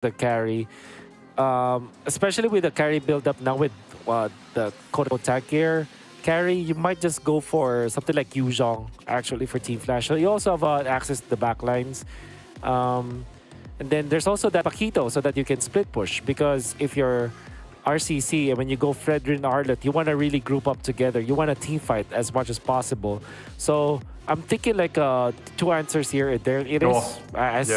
the carry, especially with the carry build up now with the quote tag gear carry, you might just go for something like Yuzhong actually for Team Flash. So you also have access to the backlines. And then there's also that Paquito so that you can split push because if you're RCC and when you go Fredrin and Arlet, you want to really group up together. You want to team fight as much as possible. So I'm thinking like two answers here. There it is. As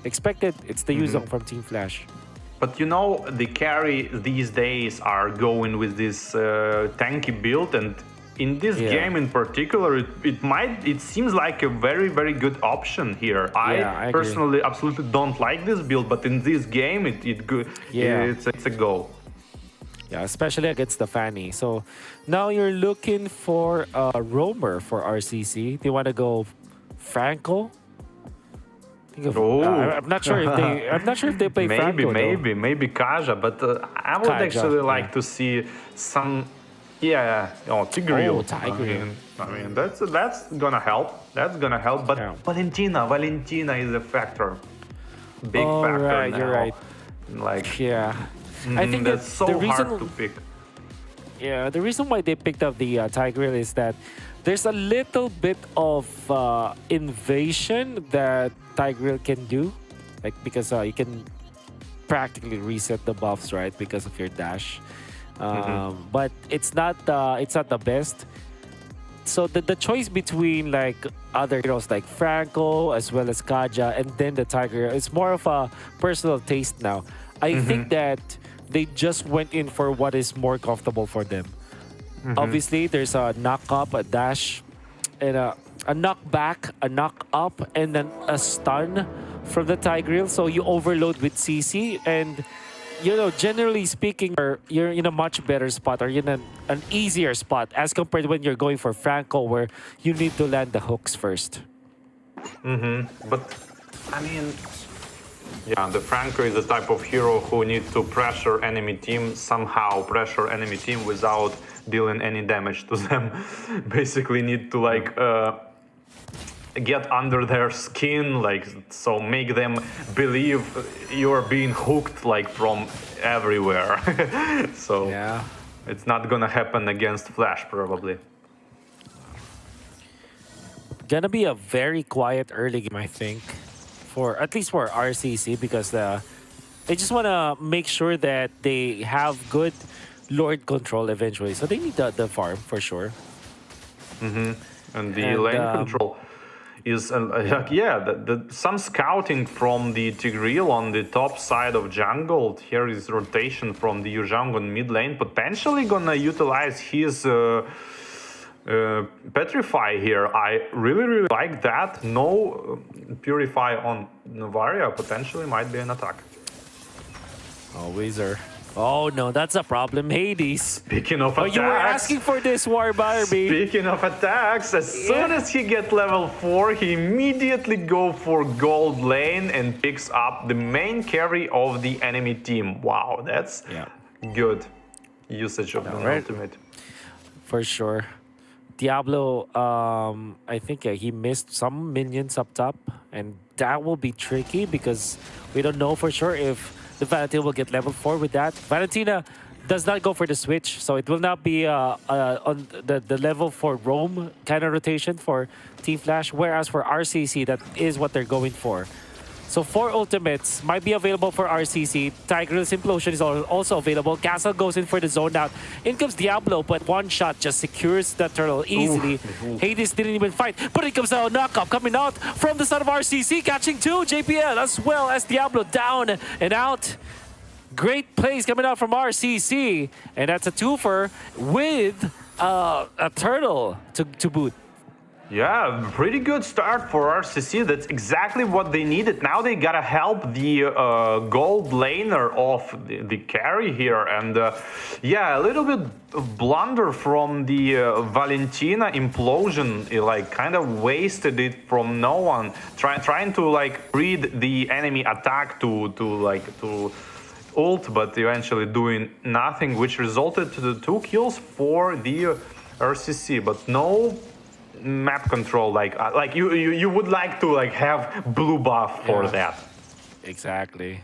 expected, it's the Yuzong from Team Flash. But you know, the carry these days are going with this tanky build, and in this game in particular, it seems like a very good option here. I personally absolutely don't like this build, but in this game, it's a go. Yeah, especially against the Fanny. So now you're looking for a roamer for RCC. Do you want to go Franco? I'm not sure if they. I'm not sure if they play Franco. Maybe Kaja, but I would actually like to see some. Tigreal. I mean, that's gonna help. That's gonna help. But Valentina is a factor. Big factor right, now. You're right. Like I think that's so the reason, hard to pick. Yeah, the reason why they picked up the Tigreal is that there's a little bit of invasion that Tigreal can do, like because you can practically reset the buffs, right? Because of your dash. But it's not the best. So the choice between like other heroes like Franco as well as Kaja and then the Tigreal is more of a personal taste now. I think that they just went in for what is more comfortable for them. Obviously, there's a knock up, a dash, and a knock back, a knock up, and then a stun from the Tigreal. So you overload with CC, and you know, generally speaking, you're in a much better spot, or you're in an easier spot as compared to when you're going for Franco, where you need to land the hooks first. But I mean, yeah, the Franco is the type of hero who needs to pressure enemy team, somehow pressure enemy team without dealing any damage to them. Basically need to like get under their skin, like, so make them believe you're being hooked like from everywhere. So it's not gonna happen against Flash probably. Gonna be a very quiet early game, I think. At least for RCC, because they just want to make sure that they have good Lord control eventually. So they need the farm for sure. And the lane control is some scouting from the Tigreal on the top side of jungle. Here is rotation from the Yuzhong on mid lane, potentially gonna utilize his Petrify here. I really like that. No Purify on Novaria potentially might be an attack. Oh, Weezer. Oh no, that's a problem, Hades. Speaking of attacks, you were asking for this, War Barbie. Speaking of attacks, as soon as he gets level 4, he immediately go for gold lane and picks up the main carry of the enemy team. Wow, that's good usage of the ultimate. For sure. Diablo, I think he missed some minions up top, and that will be tricky because we don't know for sure if the Valentina will get level 4 with that. Valentina does not go for the switch, so it will not be on the level 4 roam kind of rotation for Team Flash, whereas for RCC, that is what they're going for. So 4 ultimates might be available for RCC. Tigreal's Implosion is also available. Castle goes in for the zone out. In comes Diablo, but one shot just secures the turtle easily. Hades didn't even fight, but it comes out a knockup coming out from the side of RCC, catching 2 JPL as well as Diablo down and out. Great plays coming out from RCC, and that's a twofer with a turtle to boot. Yeah, pretty good start for RCC. That's exactly what they needed. Now they gotta help the gold laner of the carry here. And a little bit of blunder from the Valentina Implosion. It, like, kind of wasted it from no one. Trying to like read the enemy attack to ult, but eventually doing nothing, which resulted to the 2 kills for the RCC. But no map control, like you would like to like have blue buff for that. Exactly.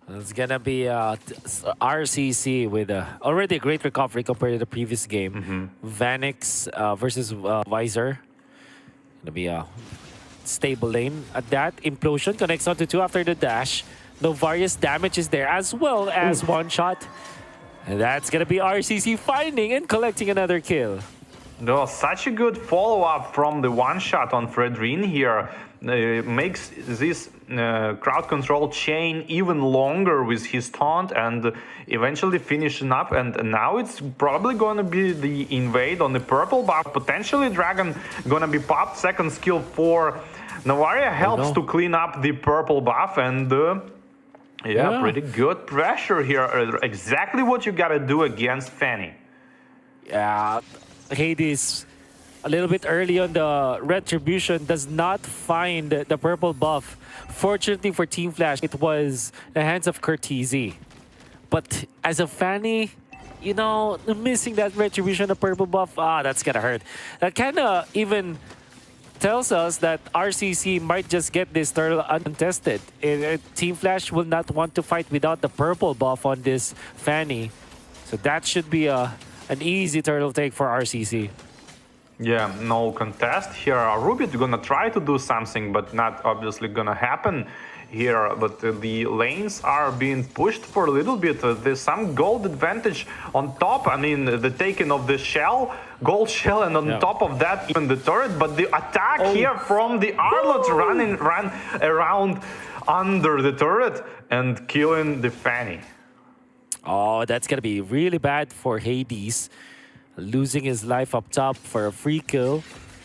It's gonna be RCC with already a great recovery compared to the previous game. Vanix versus Visor. Gonna be a stable lane at that. Implosion connects onto two after the dash. No various damage is there as well as one shot. And that's gonna be RCC finding and collecting another kill. No, such a good follow-up from the one-shot on Fredrin here. Makes this crowd control chain even longer with his taunt and eventually finishing up. And now it's probably going to be the invade on the purple buff. Potentially Dragon going to be popped. Second skill for Navaria helps to clean up the purple buff. And yeah, pretty good pressure here. Exactly what you got to do against Fanny. Yeah, Hades a little bit early on the retribution does not find the purple buff. Fortunately for Team Flash, it was the hands of Curtizi. But as a Fanny, you know, missing that retribution, the purple buff, that's gonna hurt. That kind of even tells us that RCC might just get this turtle uncontested. Team Flash will not want to fight without the purple buff on this Fanny. So that should be an easy turtle take for RCC. Yeah, no contest here. Rubit gonna try to do something, but not obviously gonna happen here. But the lanes are being pushed for a little bit. There's some gold advantage on top. I mean, the taking of the shell, gold shell, and on top of that, even the turret. But the attack here from the Arlot run around under the turret and killing the Fanny. Oh, that's gonna be really bad for Hades. Losing his life up top for a free kill.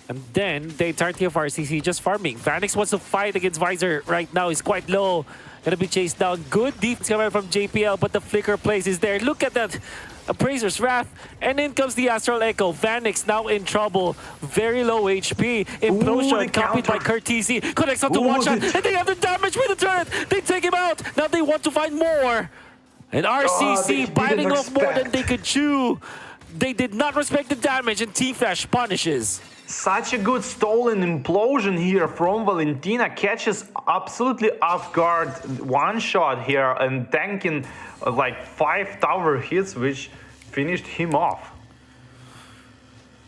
And then the entirety of RCC just farming. Vanix wants to fight against Visor right now. He's quite low. Gonna be chased down. Good defense coming from JPL, but the flicker place is there. Look at that. Appraiser's Wrath. And in comes the Astral Echo. Vanix now in trouble. Very low HP. Implosion copied by Curtizi. Connects onto one shot. And they have the damage with the turret. They take him out. Now they want to find more. And RCC biting off more than they could chew. They did not respect the damage, and Team Flash punishes. Such a good stolen implosion here from Valentina. Catches absolutely off guard one shot here and tanking like 5 tower hits, which finished him off.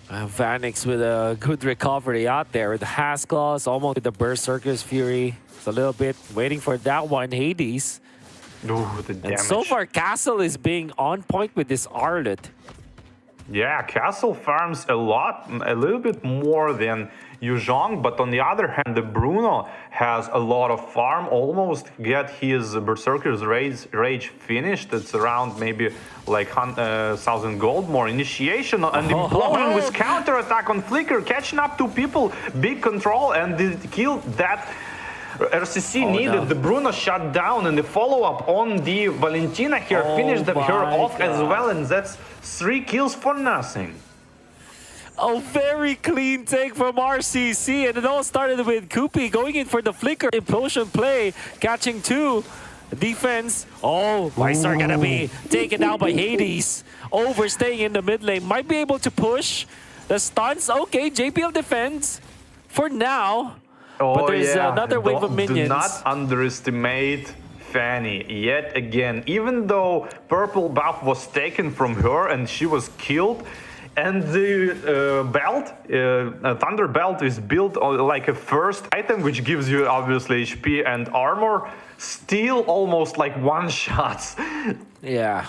Vanix with a good recovery out there with the Hasclaws, almost with the Berserker's Fury. It's a little bit waiting for that one, Hades. Ooh, the damage. And so far, Castle is being on point with this Arlet. Yeah, Castle farms a little bit more than Yuzhong, but on the other hand, the Bruno has a lot of farm, almost get his Berserker's Rage finished. It's around maybe like 1,000 gold more. Initiation and Implosion with counter attack on Flicker, catching up two people, big control, and the kill that RCC needed. The Bruno shut down, and the follow-up on the Valentina here finished her off as well, and that's 3 kills for nothing. A very clean take from RCC, and it all started with Kupi going in for the flicker. Implosion play, catching 2. Defense. Visor gonna be taken down by Hades. Overstaying in the mid lane. Might be able to push. The stuns. Okay, JPL defends for now. But there's another wave of minions. Do not underestimate Fanny yet again. Even though purple buff was taken from her and she was killed, and the belt, Thunder Belt, is built on like a first item, which gives you obviously HP and armor, still almost like one-shots. Yeah.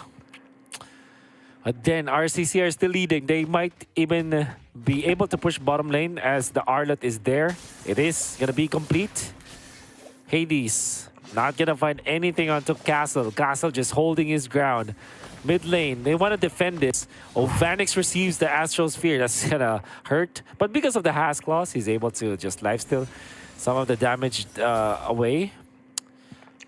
But then RCC are still leading. They might even be able to push bottom lane as the Arlet is there. It is going to be complete. Hades not going to find anything onto Castle. Castle just holding his ground. Mid lane, they want to defend this. Vanix receives the Astral Sphere. That's going to hurt. But because of the Hasclaws, he's able to just lifesteal some of the damage away.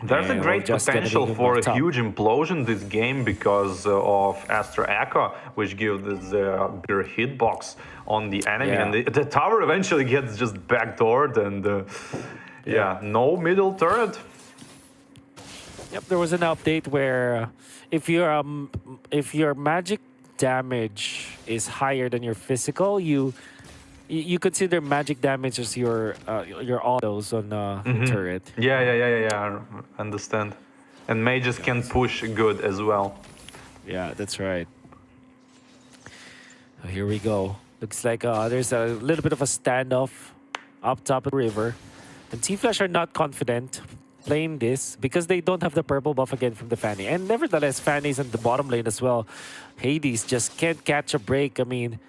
There's a great potential for a huge implosion this game because of Astra Echo, which gives the bigger hitbox on the enemy. And the tower eventually gets just backdoored, and no middle turret. Yep, there was an update where if your magic damage is higher than your physical, you consider magic damage as your autos on turret. Yeah, I understand. And mages can push good as well. Yeah, that's right. Here we go. Looks like there's a little bit of a standoff up top of the river. And T-Flash are not confident playing this because they don't have the purple buff again from the Fanny. And nevertheless, Fanny's in the bottom lane as well. Hades just can't catch a break. I mean,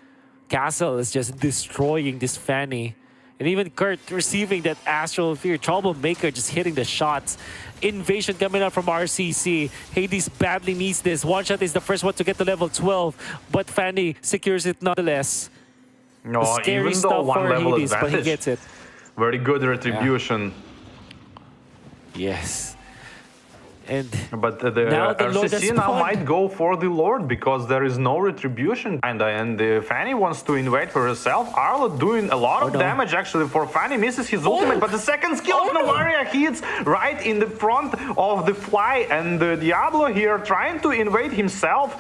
Castle is just destroying this Fanny. And even Kurt receiving that Astral Fear. Troublemaker just hitting the shots. Invasion coming out from RCC. Hades badly needs this. One shot is the first one to get to level 12. But Fanny secures it nonetheless. No, Scary even though stuff one for level Hades, but he advantage. gets it. Very good retribution. Yes. And But the now the Lord has RCC now spawned. might go for the Lord because there is no retribution kinda, and Fanny wants to invade for herself. Arlo doing a lot of no. damage actually for Fanny, misses his ultimate, but the second skill of Novaria hits right in the front of the fly, and Diablo here trying to invade himself.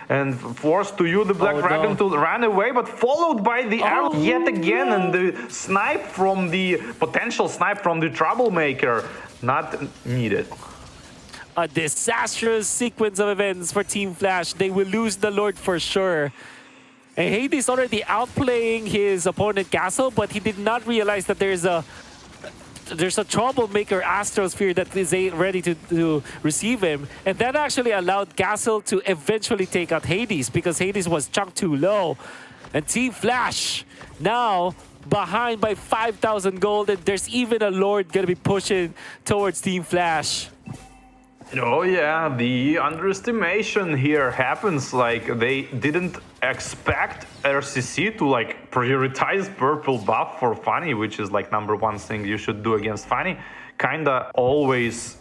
And forced to use the Black Dragon to run away, but followed by the arrow yet again, and the snipe from the potential snipe from the Troublemaker not needed. A disastrous sequence of events for Team Flash. They will lose the Lord for sure. And Hades already outplaying his opponent Castle, but he did not realize that there's a Troublemaker Astral Sphere that is ready to receive him. And that actually allowed Castle to eventually take out Hades because Hades was chunked too low. And Team Flash now behind by 5,000 gold, and there's even a Lord gonna be pushing towards Team Flash. Oh yeah, the underestimation here happens. Like they didn't expect RCC to like prioritize purple buff for Fanny, which is like #1 thing you should do against Fanny. Kinda always.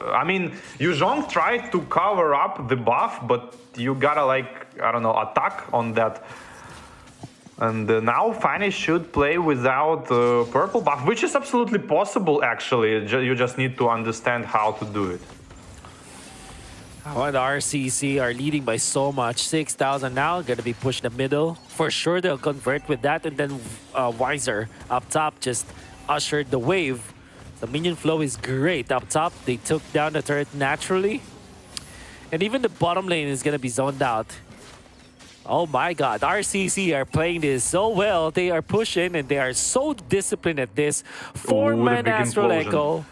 I mean, Yuzhong tried to cover up the buff, but you gotta like I don't know attack on that. And now Fanny should play without purple buff, which is absolutely possible actually. You just need to understand how to do it. Oh, the RCC are leading by so much. 6,000 now, gonna be pushed in the middle. For sure they'll convert with that, and then Wiser up top just ushered the wave. The minion flow is great up top. They took down the turret naturally. And even the bottom lane is gonna be zoned out. Oh my god, RCC are playing this so well. They are pushing and they are so disciplined at this. 4-man Astral Echo.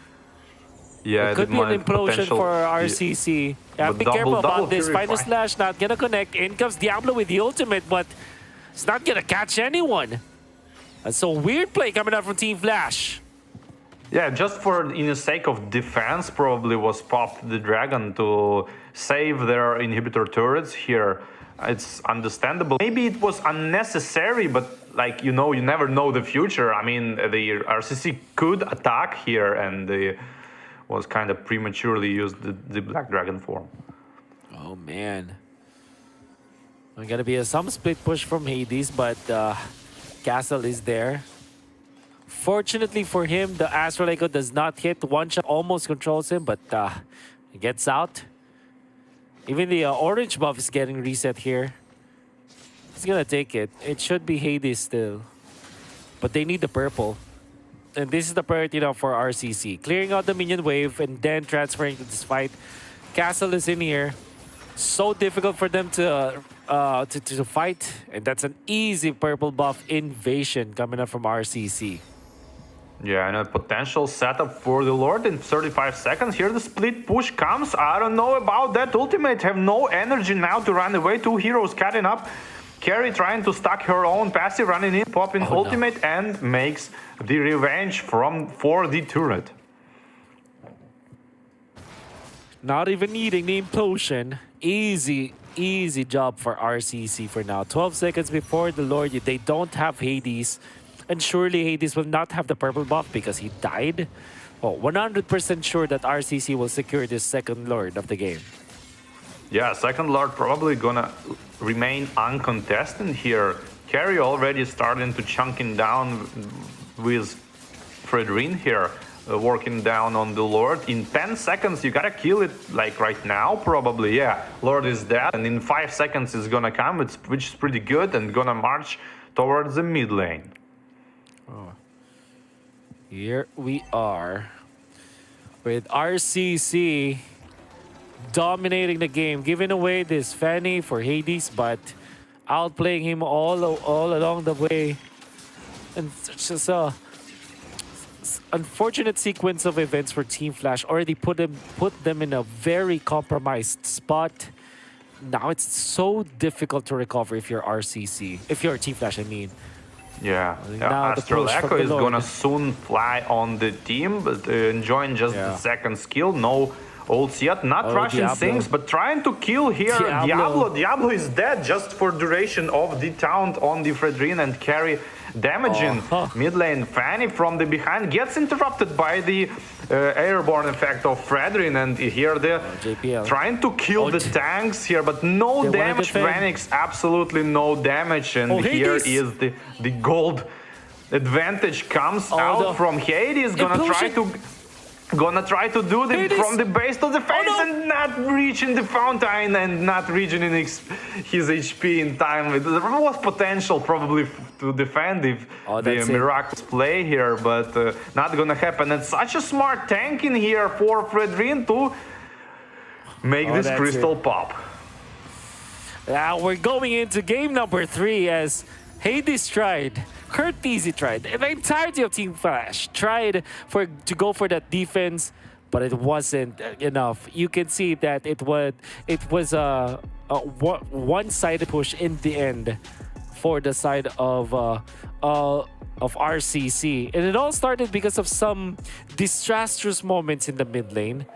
Yeah, It could be an implosion for RCC. Yeah, be careful about this. Final Slash not gonna connect. In comes Diablo with the ultimate, but it's not gonna catch anyone. And so weird play coming out from Team Flash. Yeah, just for in the sake of defense, probably was popped the dragon to save their inhibitor turrets here. It's understandable. Maybe it was unnecessary, but like you know, you never know the future. I mean, the RCC could attack here, and they was kind of prematurely used the Black Dragon form. Oh man. There's gonna be some split push from Hades, but Castle is there. Fortunately for him, the Astral Echo does not hit. One shot almost controls him, but he gets out. Even the orange buff is getting reset here. He's gonna take it. It should be Hades still. But they need the purple. And this is the priority now for RCC. Clearing out the minion wave and then transferring to this fight. Castle is in here. So difficult for them to fight. And that's an easy purple buff invasion coming up from RCC. Yeah, and a potential setup for the Lord in 35 seconds. Here the split push comes. I don't know about that. Ultimate have no energy now to run away. Two heroes cutting up. Carrie trying to stack her own passive, running in, popping ultimate, and makes the revenge for the turret. Not even needing the implosion. Easy job for RCC for now. 12 seconds before the Lord, they don't have Hades. And surely Hades will not have the purple buff because he died. Oh, 100% sure that RCC will secure this second Lord of the game. Yeah, second Lord probably gonna remain uncontested here. Carry already starting to chunking down with Fredrin here, working down on the Lord. In 10 seconds, you gotta kill it like right now, probably. Yeah, Lord is dead, and in 5 seconds it's gonna come, which is pretty good, and gonna march towards the mid lane. Here we are. with RCC dominating the game, giving away this Fanny for Hades, but outplaying him all along the way. And it's just a unfortunate sequence of events for Team Flash. Already put them in a very compromised spot. Now it's so difficult to recover if you're RCC, if you're Team Flash, I mean. Yeah, Now the Astral push from Echo the is Lord. gonna soon fly on the team, but enjoying just the Yeah. second skill. No ults yet, not Oh, rushing Diablo. things, but trying to kill here Diablo. Diablo is dead just for duration of the taunt on the Fredrin and carry damaging mid lane. Fanny from the behind gets interrupted by the airborne effect of Fredrin, and here they're JPL. trying to kill the tanks here, but no They wanna damage. defend. Phoenix, absolutely no damage, and here Hades. is the gold advantage comes Oh, out the from Hades. Gonna try to do the Hades. from the base to the face no. and not reaching the fountain and not reaching in his HP in time. There was potential probably to defend if the That's it. miraculous play here, but not gonna happen. And such a smart tank in here for Fredrin to make this That's crystal it. pop. Now we're going into game number 3 as Hades tried, Curteasy tried, and the entirety of Team Flash tried to go for that defense, but it wasn't enough. You can see that it was a one-sided push in the end for the side of RCC, and it all started because of some disastrous moments in the mid lane.